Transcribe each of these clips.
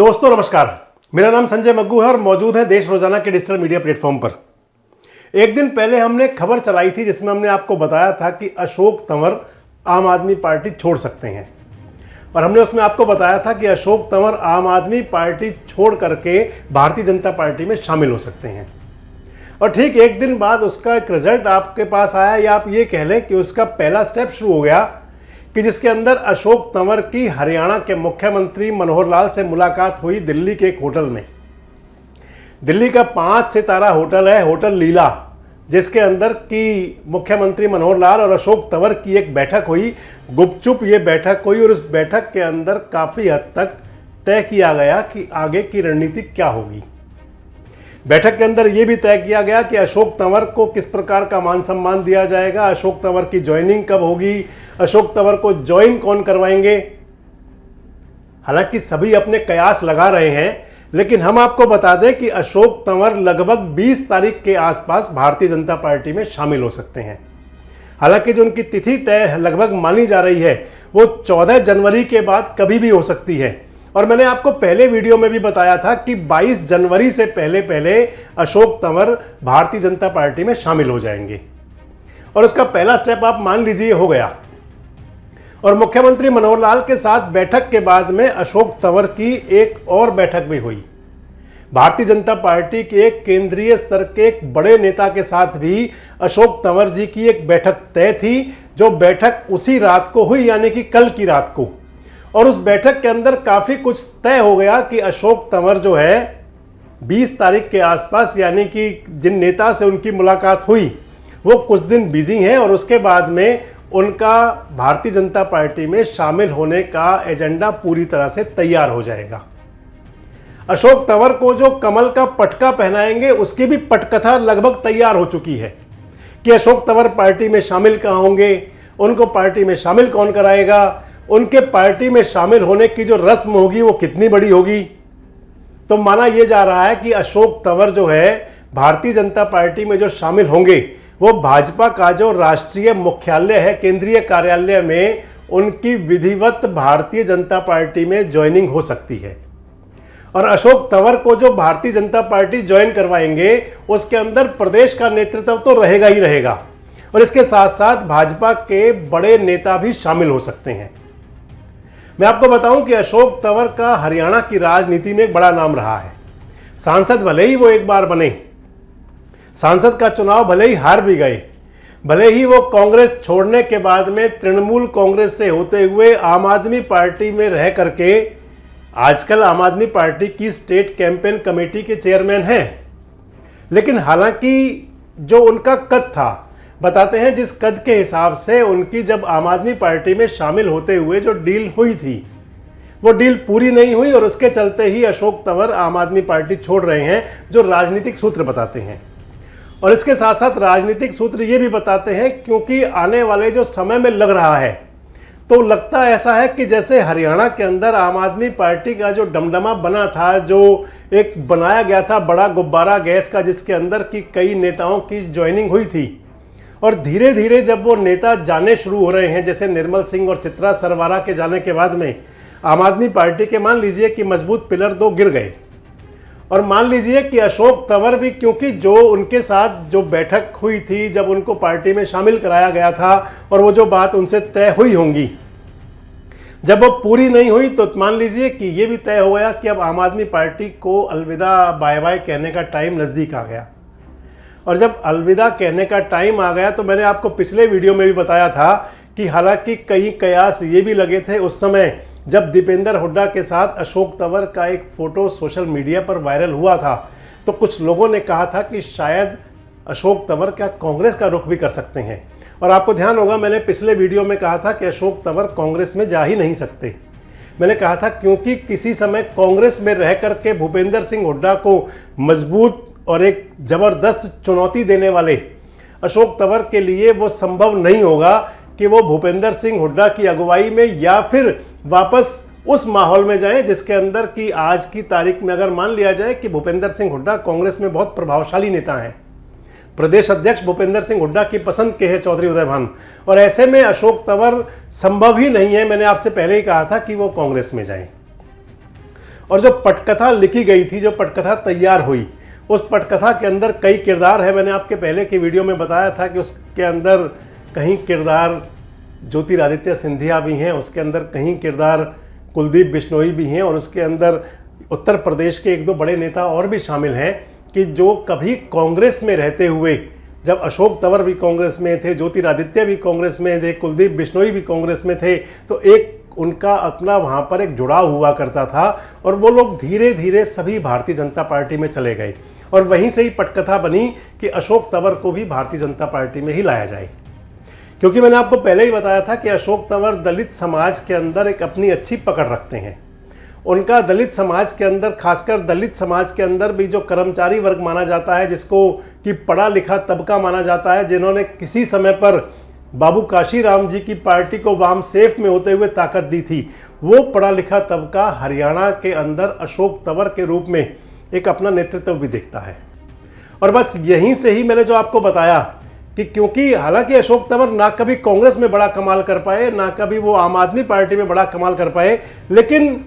दोस्तों नमस्कार, मेरा नाम संजय मग्गू है और मौजूद है देश रोजाना के डिजिटल मीडिया प्लेटफॉर्म पर। एक दिन पहले हमने खबर चलाई थी जिसमें हमने आपको बताया था कि अशोक तंवर आम आदमी पार्टी छोड़ सकते हैं और हमने उसमें आपको बताया था कि अशोक तंवर आम आदमी पार्टी छोड़ करके भारतीय जनता पार्टी में शामिल हो सकते हैं। और ठीक एक दिन बाद उसका एक रिजल्ट आपके पास आया, या आप ये कह लें कि उसका पहला स्टेप शुरू हो गया कि जिसके अंदर अशोक तंवर की हरियाणा के मुख्यमंत्री मनोहर लाल से मुलाकात हुई दिल्ली के एक होटल में। दिल्ली का 5 सितारा होटल है होटल लीला, जिसके अंदर की मुख्यमंत्री मनोहर लाल और अशोक तंवर की एक बैठक हुई। गुपचुप ये बैठक हुई और उस बैठक के अंदर काफी हद तक तय किया गया कि आगे की रणनीति क्या होगी। बैठक के अंदर यह भी तय किया गया कि अशोक तंवर को किस प्रकार का मान सम्मान दिया जाएगा, अशोक तंवर की ज्वाइनिंग कब होगी, अशोक तंवर को ज्वाइन कौन करवाएंगे। हालांकि सभी अपने कयास लगा रहे हैं, लेकिन हम आपको बता दें कि अशोक तंवर लगभग 20 तारीख के आसपास भारतीय जनता पार्टी में शामिल हो सकते हैं। हालांकि जो उनकी तिथि तय लगभग मानी जा रही है वो 14 जनवरी के बाद कभी भी हो सकती है। और मैंने आपको पहले वीडियो में भी बताया था कि 22 जनवरी से पहले अशोक तंवर भारतीय जनता पार्टी में शामिल हो जाएंगे और उसका पहला स्टेप आप मान लीजिए हो गया। और मुख्यमंत्री मनोहर लाल के साथ बैठक के बाद में अशोक तंवर की एक और बैठक भी हुई। भारतीय जनता पार्टी के एक केंद्रीय स्तर के एक बड़े नेता के साथ भी अशोक तंवर जी की एक बैठक तय थी, जो बैठक उसी रात को हुई, यानी कि कल की रात को। और उस बैठक के अंदर काफी कुछ तय हो गया कि अशोक तंवर जो है 20 तारीख के आसपास, यानी कि जिन नेता से उनकी मुलाकात हुई वो कुछ दिन बिजी हैं और उसके बाद में उनका भारतीय जनता पार्टी में शामिल होने का एजेंडा पूरी तरह से तैयार हो जाएगा। अशोक तंवर को जो कमल का पटका पहनाएंगे उसकी भी पटकथा लगभग तैयार हो चुकी है कि अशोक तंवर पार्टी में शामिल कहाँ होंगे, उनको पार्टी में शामिल कौन कराएगा, उनके पार्टी में शामिल होने की जो रस्म होगी वो कितनी बड़ी होगी। तो माना यह जा रहा है कि अशोक तंवर जो है भारतीय जनता पार्टी में जो शामिल होंगे वो भाजपा का जो राष्ट्रीय मुख्यालय है, केंद्रीय कार्यालय में उनकी विधिवत भारतीय जनता पार्टी में ज्वाइनिंग हो सकती है। और अशोक तंवर को जो भारतीय जनता पार्टी ज्वाइन करवाएंगे उसके अंदर प्रदेश का नेतृत्व तो रहेगा ही रहेगा और इसके साथ साथ भाजपा के बड़े नेता भी शामिल हो सकते हैं। मैं आपको बताऊं कि अशोक तंवर का हरियाणा की राजनीति में एक बड़ा नाम रहा है। सांसद भले ही वो एक बार बने, सांसद का चुनाव भले ही हार भी गए, भले ही वो कांग्रेस छोड़ने के बाद में तृणमूल कांग्रेस से होते हुए आम आदमी पार्टी में रह करके आजकल आम आदमी पार्टी की स्टेट कैंपेन कमेटी के चेयरमैन हैं। लेकिन हालांकि जो उनका कद था, बताते हैं जिस कद के हिसाब से उनकी जब आम आदमी पार्टी में शामिल होते हुए जो डील हुई थी वो डील पूरी नहीं हुई और उसके चलते ही अशोक तंवर आम आदमी पार्टी छोड़ रहे हैं, जो राजनीतिक सूत्र बताते हैं। और इसके साथ साथ राजनीतिक सूत्र ये भी बताते हैं क्योंकि आने वाले जो समय में लग रहा है तो लगता ऐसा है कि जैसे हरियाणा के अंदर आम आदमी पार्टी का जो डमडमा बना था, जो एक बनाया गया था बड़ा गुब्बारा गैस का, जिसके अंदर की कई नेताओं की ज्वाइनिंग हुई थी और धीरे धीरे जब वो नेता जाने शुरू हो रहे हैं, जैसे निर्मल सिंह और चित्रा सरवारा के जाने के बाद में आम आदमी पार्टी के मान लीजिए कि मजबूत पिलर 2 गिर गए। और मान लीजिए कि अशोक तंवर भी, क्योंकि जो उनके साथ जो बैठक हुई थी जब उनको पार्टी में शामिल कराया गया था और वो जो बात उनसे तय हुई होंगी, जब वो पूरी नहीं हुई तो मान लीजिए कि ये भी तय हो गया कि अब आम आदमी पार्टी को अलविदा बाय बाय कहने का टाइम नज़दीक आ गया। और जब अलविदा कहने का टाइम आ गया तो मैंने आपको पिछले वीडियो में भी बताया था कि हालांकि कई कयास ये भी लगे थे उस समय जब दीपेंद्र हुड्डा के साथ अशोक तंवर का एक फोटो सोशल मीडिया पर वायरल हुआ था, तो कुछ लोगों ने कहा था कि शायद अशोक तंवर क्या कांग्रेस का रुख भी कर सकते हैं। और आपको ध्यान होगा मैंने पिछले वीडियो में कहा था कि अशोक तंवर कांग्रेस में जा ही नहीं सकते। मैंने कहा था क्योंकि किसी समय कांग्रेस में रह करके भूपेंद्र सिंह हुड्डा को मजबूत और एक जबरदस्त चुनौती देने वाले अशोक तंवर के लिए वो संभव नहीं होगा कि वो भूपेंद्र सिंह हुड्डा की अगुवाई में या फिर वापस उस माहौल में जाएं जिसके अंदर कि आज की तारीख में अगर मान लिया जाए कि भूपेंद्र सिंह हुड्डा कांग्रेस में बहुत प्रभावशाली नेता हैं, प्रदेश अध्यक्ष भूपेंद्र सिंह हुड्डा की पसंद के हैं चौधरी उदय भान, और ऐसे में अशोक तंवर संभव ही नहीं है, मैंने आपसे पहले ही कहा था कि वो कांग्रेस में जाएं। और जो पटकथा लिखी गई थी, जो पटकथा तैयार हुई, उस पटकथा के अंदर कई किरदार है। मैंने आपके पहले की वीडियो में बताया था कि उसके अंदर कहीं किरदार ज्योतिरादित्य सिंधिया भी हैं, उसके अंदर कहीं किरदार कुलदीप बिश्नोई भी हैं, और उसके अंदर उत्तर प्रदेश के एक दो बड़े नेता और भी शामिल हैं कि जो कभी कांग्रेस में रहते हुए, जब अशोक तंवर भी कांग्रेस में थे, ज्योतिरादित्य भी कांग्रेस में थे, कुलदीप बिश्नोई भी कांग्रेस में थे, तो एक उनका अपना वहाँ पर एक जुड़ाव हुआ करता था, और वो लोग धीरे धीरे सभी भारतीय जनता पार्टी में चले गए, और वहीं से ही पटकथा बनी कि अशोक तंवर को भी भारतीय जनता पार्टी में ही लाया जाए। क्योंकि मैंने आपको पहले ही बताया था कि अशोक तंवर दलित समाज के अंदर एक अपनी अच्छी पकड़ रखते हैं। उनका दलित समाज के अंदर, खासकर दलित समाज के अंदर भी जो कर्मचारी वर्ग माना जाता है, जिसको कि पढ़ा लिखा तबका माना जाता है, जिन्होंने किसी समय पर बाबू काशीराम जी की पार्टी को वाम सेफ में होते हुए ताकत दी थी, वो पढ़ा लिखा तबका हरियाणा के अंदर अशोक तंवर के रूप में एक अपना नेतृत्व भी देखता है। और बस यहीं से ही मैंने जो आपको बताया कि क्योंकि हालांकि अशोक तंवर ना कभी कांग्रेस में बड़ा कमाल कर पाए, ना कभी वो आम आदमी पार्टी में बड़ा कमाल कर पाए, लेकिन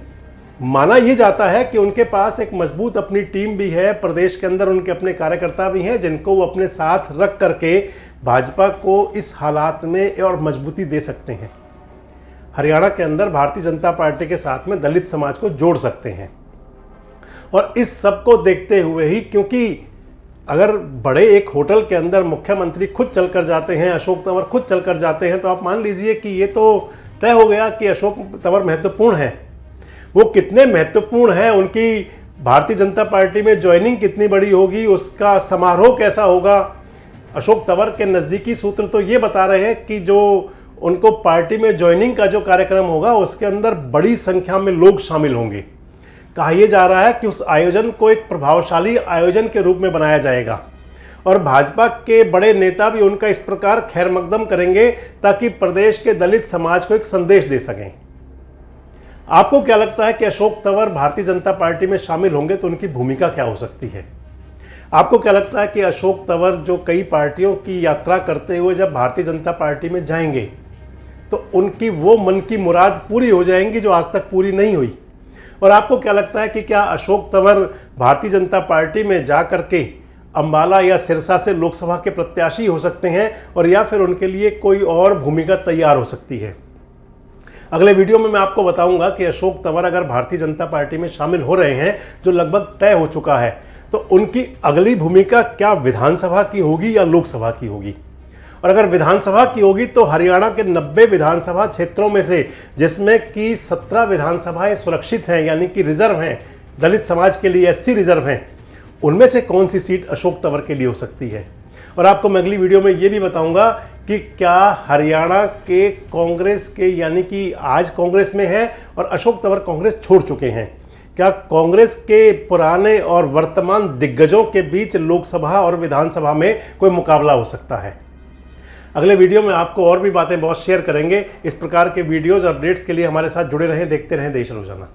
माना यह जाता है कि उनके पास एक मजबूत अपनी टीम भी है, प्रदेश के अंदर उनके अपने कार्यकर्ता भी हैं, जिनको वो अपने साथ रख करके भाजपा को इस हालात में और मजबूती दे सकते हैं। हरियाणा के अंदर भारतीय जनता पार्टी के साथ में दलित समाज को जोड़ सकते हैं। और इस सब को देखते हुए ही, क्योंकि अगर बड़े एक होटल के अंदर मुख्यमंत्री खुद चलकर जाते हैं, अशोक तंवर खुद चलकर जाते हैं, तो आप मान लीजिए कि ये तो तय हो गया कि अशोक तंवर महत्वपूर्ण है। वो कितने महत्वपूर्ण हैं, उनकी भारतीय जनता पार्टी में ज्वाइनिंग कितनी बड़ी होगी, उसका समारोह कैसा होगा। अशोक तंवर के नज़दीकी सूत्र तो ये बता रहे हैं कि जो उनको पार्टी में ज्वाइनिंग का जो कार्यक्रम होगा, उसके अंदर बड़ी संख्या में लोग शामिल होंगे। कहा यह जा रहा है कि उस आयोजन को एक प्रभावशाली आयोजन के रूप में बनाया जाएगा, और भाजपा के बड़े नेता भी उनका इस प्रकार खैर मकदम करेंगे ताकि प्रदेश के दलित समाज को एक संदेश दे सकें। आपको क्या लगता है कि अशोक तंवर भारतीय जनता पार्टी में शामिल होंगे तो उनकी भूमिका क्या हो सकती है? आपको क्या लगता है कि अशोक तंवर जो कई पार्टियों की यात्रा करते हुए जब भारतीय जनता पार्टी में जाएंगे तो उनकी वो मन की मुराद पूरी हो जाएंगी जो आज तक पूरी नहीं हुई? और आपको क्या लगता है कि क्या अशोक तंवर भारतीय जनता पार्टी में जा करके अंबाला या सिरसा से लोकसभा के प्रत्याशी हो सकते हैं, और या फिर उनके लिए कोई और भूमिका तैयार हो सकती है? अगले वीडियो में मैं आपको बताऊंगा कि अशोक तंवर अगर भारतीय जनता पार्टी में शामिल हो रहे हैं, जो लगभग तय हो चुका है, तो उनकी अगली भूमिका क्या विधानसभा की होगी या लोकसभा की होगी? और अगर विधानसभा की होगी तो हरियाणा के 90 विधानसभा क्षेत्रों में से, जिसमें कि 17 विधानसभाएं सुरक्षित हैं, यानी कि रिजर्व हैं, दलित समाज के लिए SC रिजर्व हैं, उनमें से कौन सी सीट अशोक तंवर के लिए हो सकती है? और आपको मैं अगली वीडियो में ये भी बताऊंगा कि क्या हरियाणा के कांग्रेस के, यानी कि आज कांग्रेस में है और अशोक तंवर कांग्रेस छोड़ चुके हैं, क्या कांग्रेस के पुराने और वर्तमान दिग्गजों के बीच लोकसभा और विधानसभा में कोई मुकाबला हो सकता है? अगले वीडियो में आपको और भी बातें बहुत शेयर करेंगे। इस प्रकार के वीडियोज और अपडेट्स के लिए हमारे साथ जुड़े रहें, देखते रहें देश रोजाना।